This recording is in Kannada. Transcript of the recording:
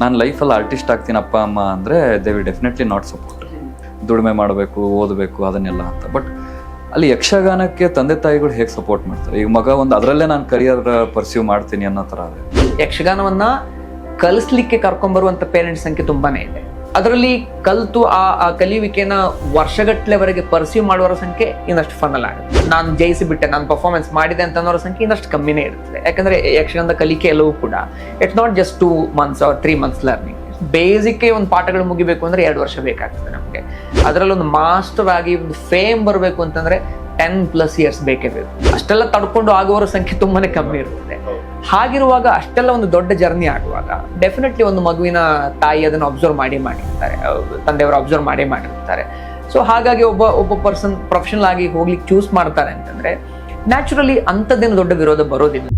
ನಾನು ಲೈಫಲ್ಲಿ ಆರ್ಟಿಸ್ಟ್ ಆಗ್ತೀನಿ ಅಪ್ಪ ಅಮ್ಮ ಅಂದರೆ they will definitely not support. ದುಡಿಮೆ ಮಾಡಬೇಕು, ಓದಬೇಕು ಅದನ್ನೆಲ್ಲ ಅಂತ. ಬಟ್ ಅಲ್ಲಿ ಯಕ್ಷಗಾನಕ್ಕೆ ತಂದೆ ತಾಯಿಗಳು ಹೇಗೆ ಸಪೋರ್ಟ್ ಮಾಡ್ತಾರೆ? ಈಗ ಮಗ ಒಂದು ಅದರಲ್ಲೇ ನಾನು ಕರಿಯರ್ ಪರ್ಸ್ಯೂ ಮಾಡ್ತೀನಿ ಅನ್ನೋ ಥರ ಆದರೆ ಯಕ್ಷಗಾನವನ್ನ ಕಲಿಸ್ಲಿಕ್ಕೆ ಕರ್ಕೊಂಡ್ಬರುವಂಥ ಪೇರೆಂಟ್ಸ್ ಸಂಖ್ಯೆ ತುಂಬಾನೇ ಇದೆ. ಅದರಲ್ಲಿ ಕಲಿತು ಆ ಕಲಿಯುವಿಕೆನ ವರ್ಷಗಟ್ಟಲೆವರೆಗೆ ಪರ್ಸ್ಯೂ ಮಾಡುವವರ ಸಂಖ್ಯೆ ಇನ್ನಷ್ಟು ಫನಲ್ ಆಗುತ್ತೆ. ನಾನು ಜಯಿಸಿ ಬಿಟ್ಟೆ, ನಾನು ಪರ್ಫಾರ್ಮೆನ್ಸ್ ಮಾಡಿದೆ ಅಂತ ಅನ್ನೋರ ಸಂಖ್ಯೆ ಇನ್ನಷ್ಟು ಕಮ್ಮಿನೇ ಇರ್ತದೆ. ಯಾಕಂದ್ರೆ ಯಕ್ಷಗಾನದ ಕಲಿಕೆ ಎಲ್ಲವೂ ಕೂಡ it's not just 2 months or 3 months learning. Basic ಒಂದು ಪಾಠಗಳು ಮುಗಿಬೇಕು ಅಂದ್ರೆ 2 ವರ್ಷ ಬೇಕಾಗ್ತದೆ ನಮಗೆ. ಅದರಲ್ಲಿ ಒಂದು ಮಾಸ್ಟರ್ ಆಗಿ ಒಂದು ಫೇಮ್ ಬರಬೇಕು ಅಂತಂದ್ರೆ 10+ years ಬೇಕೇ ಬೇಕು. ಅಷ್ಟೆಲ್ಲ ತಡ್ಕೊಂಡು ಆಗುವವರ ಸಂಖ್ಯೆ ತುಂಬಾನೇ ಕಮ್ಮಿ ಇರ್ತದೆ. ಹಾಗಿರುವಾಗ ಅಷ್ಟೆಲ್ಲ ಒಂದು ದೊಡ್ಡ ಜರ್ನಿ ಆಗುವಾಗ ಡೆಫಿನೆಟ್ಲಿ ಒಂದು ಮಗುವಿನ ತಾಯಿ ಅದನ್ನು ಅಬ್ಸರ್ವ್ ಮಾಡಿರ್ತಾರೆ, ತಂದೆಯವರು ಅಬ್ಸರ್ವ್ ಮಾಡಿರ್ತಾರೆ. ಸೊ ಹಾಗಾಗಿ ಒಬ್ಬ ಪರ್ಸನ್ ಪ್ರೊಫೆಷನಲ್ ಆಗಿ ಹೋಗ್ಲಿಕ್ಕೆ ಚೂಸ್ ಮಾಡ್ತಾರೆ ಅಂತಂದ್ರೆ ನ್ಯಾಚುರಲಿ ಅಂಥದ್ದೇನು ದೊಡ್ಡ ವಿರೋಧ ಬರೋದಿಲ್ಲ.